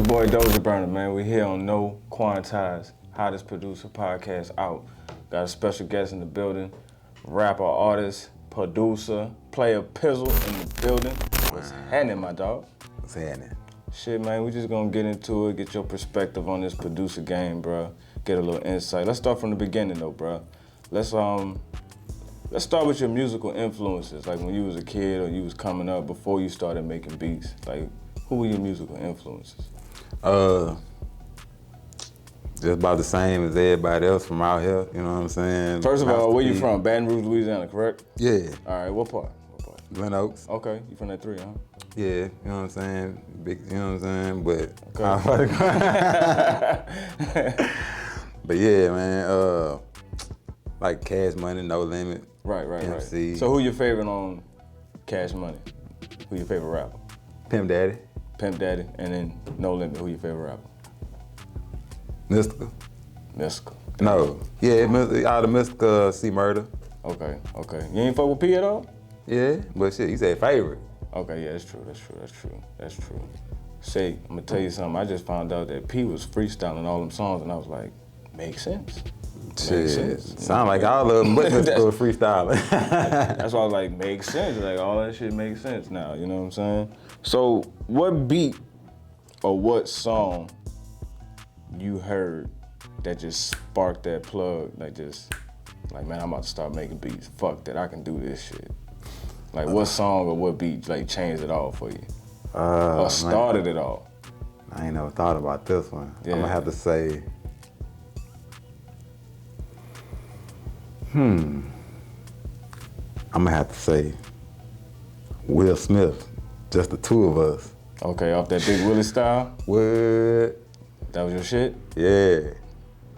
boy Dosha Burna, man. We here on No Quantize, hottest producer podcast out. Got a special guest in the building, rapper, artist, producer, Playa Pizzle in the building. What's happening, my dog? What's happening? Shit, man, we just gonna get into it, get your perspective on this producer game, bro. Get a little insight. Let's start from the beginning, though, bro. Let's start with your musical influences, like when you was a kid or you was coming up before you started making beats. Like, who were your musical influences? Just about the same as everybody else from out here, you know what I'm saying? First of all, where you from? Baton Rouge, Louisiana, correct? Yeah. All right, what part? Glen Oaks. Okay, you from that 3, huh? Yeah, you know what I'm saying? Big, you know what I'm saying? But, Okay. but yeah, man, like Cash Money, No Limit. Right. MC. So who your favorite on Cash Money? Who your favorite rapper? Pimp Daddy. Pimp Daddy, and then No Limit, who your favorite rapper? Mystical. Mystical. No. Yeah, out of Mystical, C Murder. Okay. You ain't fuck with P at all? Yeah, but shit, you said favorite. Okay, yeah, that's true. Say, I'm gonna tell you something. I just found out that P was freestyling all them songs, and I was like, makes sense. Shit, sound like all of them, but Mystical freestyling. That's why I was like, makes sense. Like, all that shit makes sense now, you know what I'm saying? So, what beat or what song you heard that just sparked that plug, like, man, I'm about to start making beats. Fuck that, I can do this shit. Like, what song or what beat, like, changed it all for you? Or started it all? I ain't never thought about this one. Yeah. I'm gonna have to say, I'm gonna have to say Will Smith, just the two of us. Okay, off that Big Willie style? What? That was your shit? Yeah.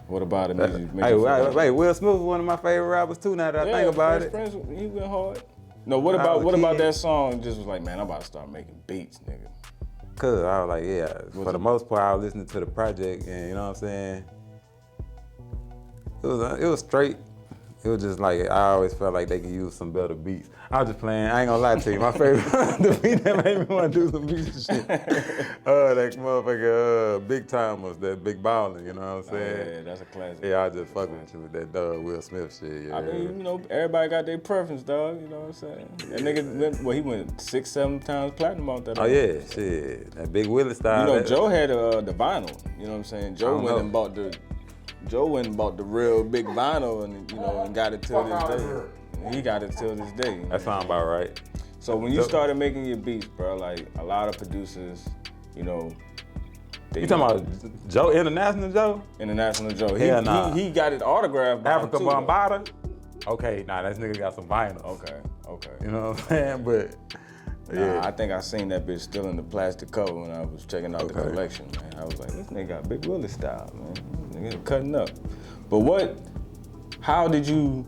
What about it? Hey, Will Smith was one of my favorite rappers too, now that I think about it. Friends, he went hard. No, what about that song just was like, man, I'm about to start making beats, nigga? Cause I was like, yeah, for the most part, I was listening to the project and you know what I'm saying? It was straight. It was just like, I always felt like they could use some better beats. I was just playing, I ain't gonna lie to you, my favorite, the beat that made me wanna do some beats and shit. That motherfucker, Big Timers, that Big Ballin', you know what I'm saying? Yeah, that's a classic. Yeah, I just fuck with you with that Will Smith shit, yeah. I mean, you know, everybody got their preference, dog, you know what I'm saying? That nigga he went 6-7 times platinum off that. Oh yeah, shit, that Big Willie style. You know, Joe had the vinyl, you know what I'm saying? Joe went and bought the real big vinyl and, you know, and got it till this day. He got it till this day. That sound about right. So when you started making your beats, bro, like a lot of producers, you know, you talking about Joe, International Joe? International Joe. Hell nah. He got it autographed by Africa him too, Bombada? Okay, nah, that nigga got some vinyl. Okay. You know what I'm saying? But yeah. I think I seen that bitch still in the plastic cover when I was checking out the collection, man. I was like, this nigga got Big Willie style, man. This nigga cutting up. But how did you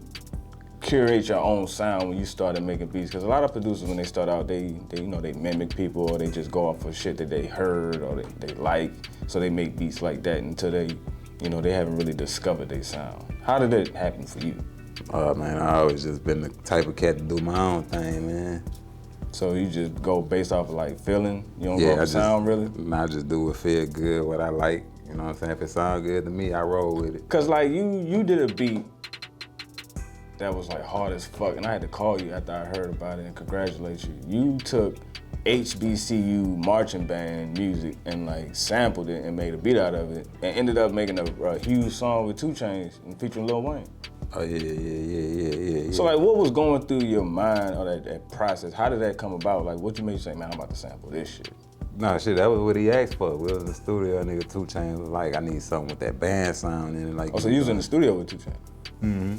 curate your own sound when you started making beats? Because a lot of producers, when they start out, they mimic people or they just go off of shit that they heard or they like, so they make beats like that until they haven't really discovered their sound. How did it happen for you? Man, I always just been the type of cat to do my own thing, man. So you just go based off of like feeling? You don't go off sound really? I just do what feel good, what I like. You know what I'm saying? If it sounds good to me, I roll with it. Cause like you did a beat that was like hard as fuck, and I had to call you after I heard about it and congratulate you. You took HBCU marching band music and like sampled it and made a beat out of it, and ended up making a huge song with 2 Chainz and featuring Lil Wayne. Oh yeah. So like, what was going through your mind or that process? How did that come about? Like, what you made you say, man, I'm about to sample this shit? Nah, shit, that was what he asked for. We was in the studio, nigga, 2 Chainz was like, I need something with that band sound in it. Like, so you was in the studio with 2 Chainz? Mm-hmm.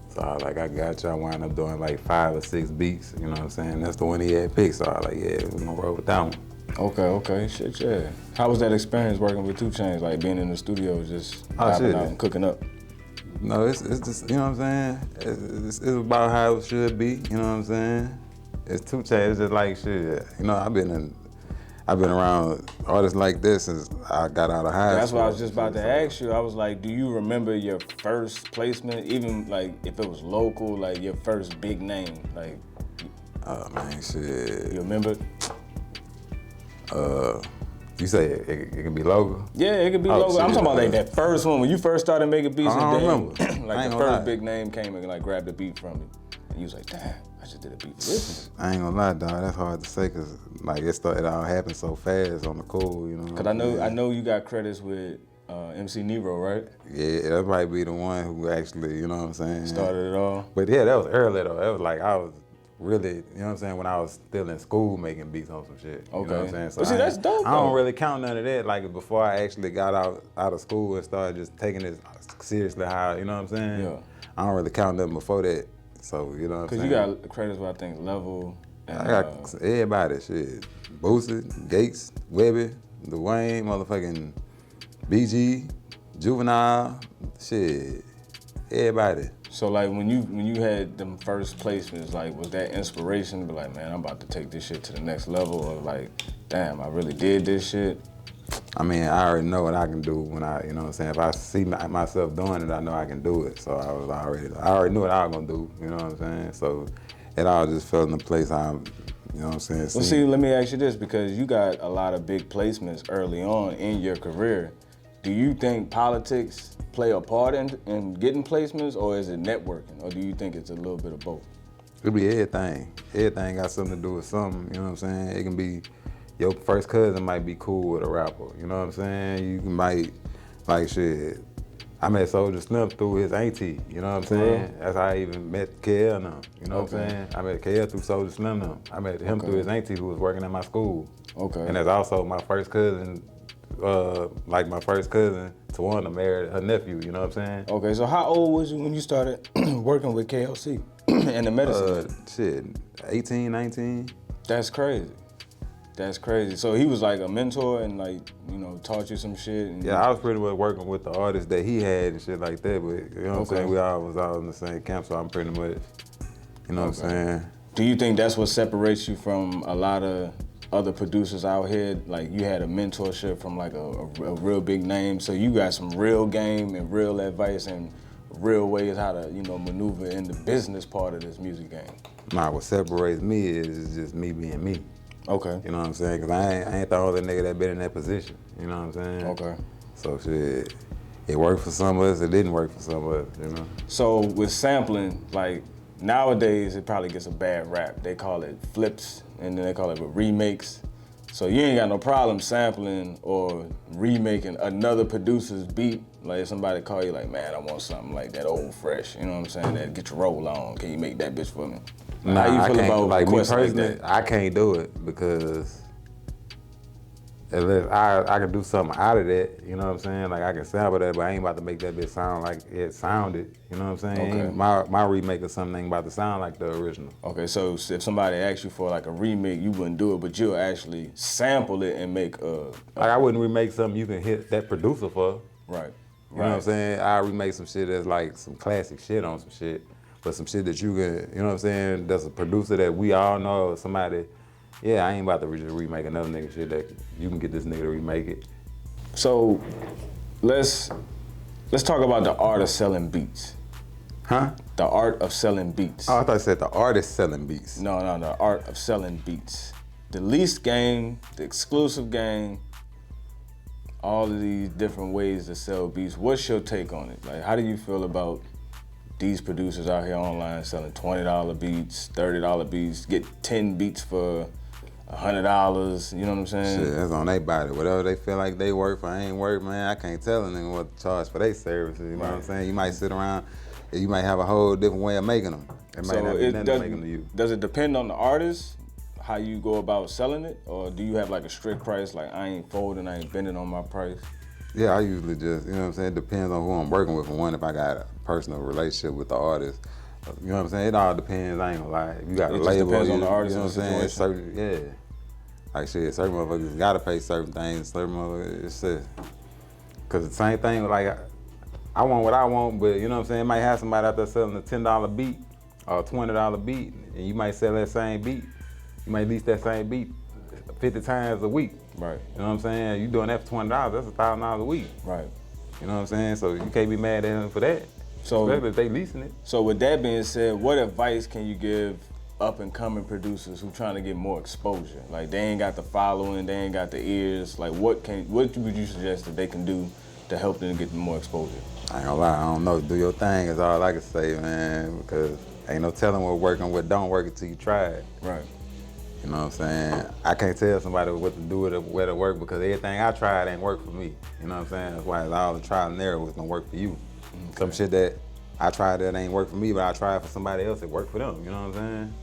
So I was like, I got you. I wound up doing like 5 or 6 beats, you know what I'm saying? That's the one he had picked, so I was like, yeah, we're gonna roll with that one. Okay, shit, yeah. How was that experience working with 2 Chainz, like being in the studio, just vibing out and cooking up? No, it's just, you know what I'm saying? It's about how it should be, you know what I'm saying? It's 2 Chainz, it's just like shit. You know, I've been around artists like this since I got out of high school. That's what I was just about to ask you. I was like, do you remember your first placement, even like if it was local, like your first big name? Like, Oh man, shit. You remember? You say it can be local? Yeah, it could be local. Shit, I'm talking about like that first one when you first started making beats. I don't remember. Like the first big name came and like grabbed the beat from you, and you was like, damn, I just did a beat for this one. I ain't gonna lie, dog. That's hard to say because like it all happened so fast on the cool, you know. Cause I know you got credits with MC Nero, right? Yeah, that might be the one who actually, you know what I'm saying? Started it all. But yeah, that was early though. That was like I was really, you know what I'm saying, when I was still in school making beats on some shit. Okay. You know what I'm saying? So but see, that's dope. I don't really count none of that. Like before I actually got out of school and started just taking this seriously, how, you know what I'm saying? Yeah. I don't really count nothing before that. So, you know what I'm saying? Because you got credits with, I think, Level. And, I got everybody, shit. Boosie, Gates, Webby, Dwayne, motherfucking BG, Juvenile, shit. Everybody. So like when you had them first placements, like was that inspiration to be like, man, I'm about to take this shit to the next level, or like, damn, I really did this shit? I mean, I already know what I can do when you know what I'm saying? If I see myself doing it, I know I can do it. So I already knew what I was gonna do, you know what I'm saying? So it all just fell into place how you know what I'm saying? Well, see, let me ask you this, because you got a lot of big placements early on in your career. Do you think politics play a part in getting placements, or is it networking, or do you think it's a little bit of both? It'll be everything. Everything got something to do with something, you know what I'm saying? It can be, your first cousin might be cool with a rapper, you know what I'm saying? You might, like shit, I met Soulja Slim through his auntie, you know what I'm saying? That's how I even met KL now, you know what I'm saying? I met KL through Soulja Slim now. I met him through his auntie who was working at my school. Okay. And that's also my first cousin, my first cousin, Tawana, married her nephew, you know what I'm saying? Okay, so how old was you when you started working with KLC and the medicine? Shit, 18, 19. That's crazy. That's crazy. So he was like a mentor and like, you know, taught you some shit? And yeah, I was pretty much working with the artists that he had and shit like that, but you know what I'm saying? We all was all in the same camp, so I'm pretty much, you know what I'm saying? Do you think that's what separates you from a lot of other producers out here? Like you had a mentorship from like a real big name, so you got some real game and real advice and real ways how to, you know, maneuver in the business part of this music game. Nah, what separates me is just me being me. Okay. You know what I'm saying? Cause I ain't the only nigga that been in that position. You know what I'm saying? Okay. So shit, it worked for some of us, it didn't work for some of us, you know? So with sampling, like nowadays it probably gets a bad rap. They call it flips and then they call it remakes. So you ain't got no problem sampling or remaking another producer's beat. Like if somebody call you like, man, I want something like that old fresh, you know what I'm saying? That get your roll on, can you make that bitch for me? Nah, how you feel about like me requests personally, like that? I can't do it because unless I can do something out of that, you know what I'm saying? Like I can sample that, but I ain't about to make that bitch sound like it sounded, you know what I'm saying? Okay. My remake of something ain't about to sound like the original. Okay, so if somebody asks you for like a remake, you wouldn't do it, but you'll actually sample it and make Like I wouldn't remake something you can hit that producer for. Right. You know what I'm saying? I remake some shit that's like some classic shit on some shit, but some shit that you can, you know what I'm saying, that's a producer that we all know, or somebody, yeah, I ain't about to just remake another nigga shit that you can get this nigga to remake it. So let's talk about the art of selling beats. Huh? The art of selling beats. Oh, I thought you said the artist selling beats. No, the art of selling beats. The leased game, the exclusive game, all of these different ways to sell beats. What's your take on it? Like, how do you feel about these producers out here online selling $20 beats, $30 beats, get 10 beats for $100, you know what I'm saying? Shit, that's on their body. Whatever they feel like they work for, ain't work, man. I can't tell a nigga what to charge for their services, you know what I'm saying? You might sit around, you might have a whole different way of making them. It might not be nothing to make them to you. Does it depend on the artist, how you go about selling it? Or do you have like a strict price, like I ain't folding, I ain't bending on my price? Yeah, I usually just, you know what I'm saying? It depends on who I'm working with. For one, if I got a personal relationship with the artist, you know what I'm saying? It all depends, I ain't gonna lie. If you got a label, depends on the artist, you know what I'm saying? Certain, yeah. Like shit, certain motherfuckers gotta pay certain things, certain motherfuckers, it's just, cause the same thing, like, I want what I want, but you know what I'm saying? It might have somebody out there selling a $10 beat or a $20 beat, and you might sell that same beat. You might lease that same beat 50 times a week. Right. You know what I'm saying? You doing that for $20, that's $1,000 a week. Right. You know what I'm saying? So you can't be mad at them for that. So, especially if they leasing it. So with that being said, what advice can you give up and coming producers who trying to get more exposure? Like they ain't got the following, they ain't got the ears. Like what would you suggest that they can do to help them get more exposure? I ain't gonna lie, I don't know. Do your thing is all I can say, man, because ain't no telling what work and what don't work until you try it. Right. You know what I'm saying? I can't tell somebody what to do with it, where to work, because everything I tried ain't work for me. You know what I'm saying? That's why all the trial and error was gonna work for you. Okay. Some shit that I tried that ain't work for me, but I tried for somebody else, it worked for them. You know what I'm saying?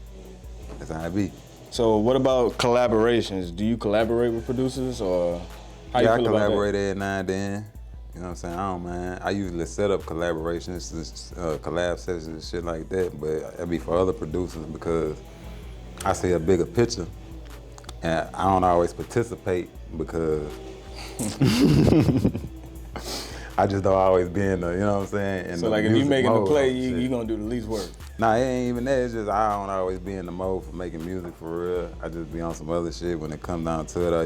That's how it be. So what about collaborations? Do you collaborate with producers, or how you feel about that? Yeah, I collaborate every now and then. You know what I'm saying? I don't, man. I usually set up collaborations, collab sessions and shit like that, but it'd be for other producers because I see a bigger picture, and I don't always participate because I just don't always be in the, you know what I'm saying? So like if you making a play, you gonna do the least work? Nah, it ain't even that. It's just I don't always be in the mode for making music for real. I just be on some other shit when it comes down to it. Or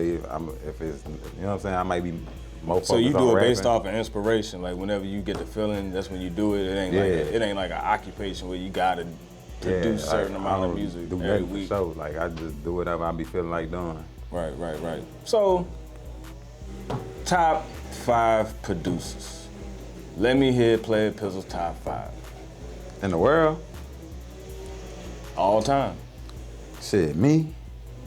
if it's, you know what I'm saying? I might be more focused on So you do it based rapping. off of inspiration. Like whenever you get the feeling, that's when you do it. It ain't like an occupation where you gotta produce certain amount of music every week. For sure. Like I just do whatever I be feeling like doing. Right. So, top 5 producers. Let me hear Playa Pizzle's top 5. In the world? All time. Shit, me?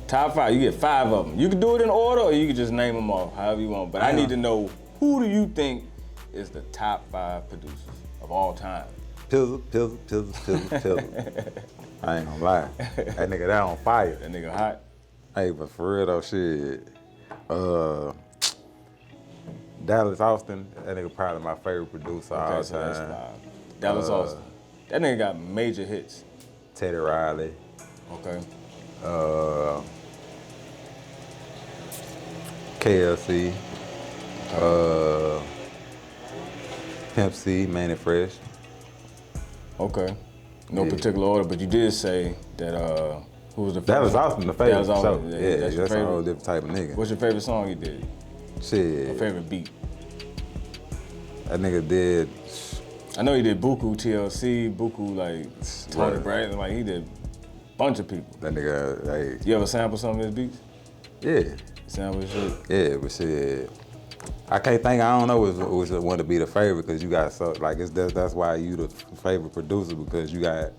Top 5, you get 5 of them. You can do it in order or you can just name them off, however you want. But I need to know, who do you think is the top 5 producers of all time? Pizzle. I ain't gonna lie. That nigga that on fire. That nigga hot? Hey, but for real though, shit. Dallas Austin, that nigga probably my favorite producer all Okay, so time. that's 5. Dallas Austin. That nigga got major hits. Teddy Riley. Okay. KLC. Pimp C, Manny Fresh. Okay. No particular order, but you did say that, who was the favorite? Dallas Austin, the favorite. Dallas Austin, yeah, that's your a favorite? whole different type of nigga. What's your favorite song you did? Shit. Your favorite beat? That nigga did. I know he did Buku TLC, Buku like Tony Braxton, like he did a bunch of people. That nigga, like. You ever sample some of his beats? Yeah. Sample his shit? Yeah, but shit. I can't think, I don't know which one to be the favorite, because you got so, like, that's why you the favorite producer, because you got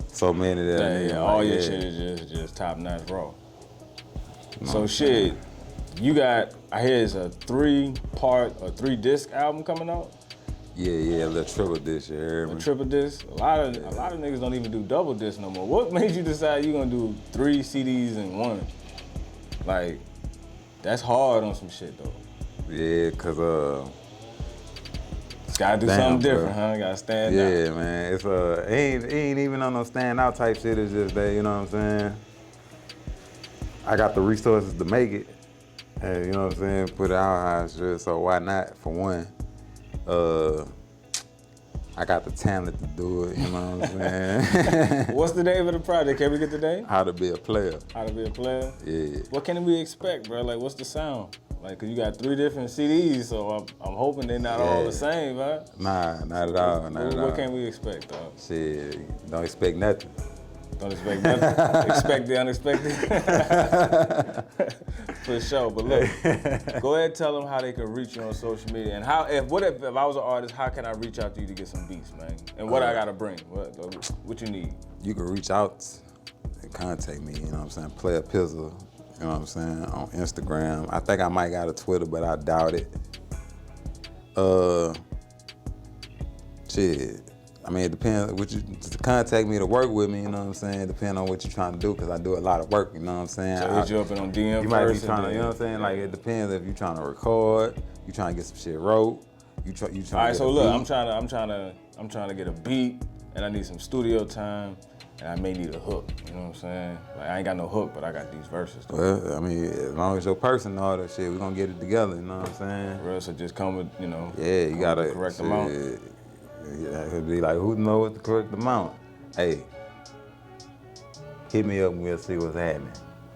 so many that. Yeah, all your shit is just top notch raw. No, so shit, you got, I hear it's a 3-part or 3-disc album coming out? Yeah, a little triple disc, you heard me? A triple disc? A lot of niggas don't even do double disc no more. What made you decide you gonna do 3 CDs in one? Like, that's hard on some shit though. Yeah, cause it's gotta do something different, huh? Gotta stand out. Yeah, man. It's it ain't even on no stand out type shit. It's just that, you know what I'm saying? I got the resources to make it. And, you know what I'm saying? Put it out how it should, so why not, for one? I got the talent to do it, you know what I'm saying? What's the name of the project? Can we get the name? How to Be a Player. How to Be a Player? Yeah. What can we expect, bro? Like, what's the sound? Like, cause you got 3 different CDs, so I'm hoping they're not all the same, right? Nah, not at all, What can we expect, dog? Shit, don't expect nothing. Don't expect nothing. Expect the unexpected. For sure. But look, go ahead and tell them how they can reach you on social media, and how if I was an artist, how can I reach out to you to get some beats, man? And what I gotta bring? What you need? You can reach out and contact me. You know what I'm saying? Playa Pizzle. You know what I'm saying? On Instagram. I think I might got a Twitter, but I doubt it. Shit. I mean, it depends. To contact me to work with me, you know what I'm saying? Depending on what you're trying to do, because I do a lot of work, you know what I'm saying? So hit you up on DM You might be trying to, you know what I'm saying? Like, it depends if you're trying to record, you trying to get some shit wrote, you trying to All right, get so a look, beat. I'm trying to get a beat, and I need some studio time, and I may need a hook, you know what I'm saying? Like, I ain't got no hook, but I got these verses. Though. Well, I mean, as long as your person know all that shit, we're gonna get it together, you know what I'm saying? Real, so just come with, you know, Yeah, you gotta. the correct amount. Yeah, it could be like, who knows what the correct amount? Hey, hit me up and we'll see what's happening.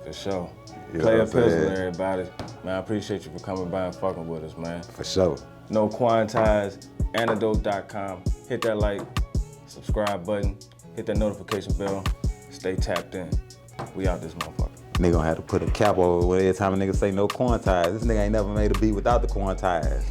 For sure. You know Playa what I'm saying? Pizzle, everybody. Man, I appreciate you for coming by and fucking with us, man. For sure. No Quantize, antidote.com. Hit that like, subscribe button, hit that notification bell. Stay tapped in. We out this motherfucker. Nigga gonna have to put a cap over every time a nigga say no Quantize. This nigga ain't never made a beat without the Quantize.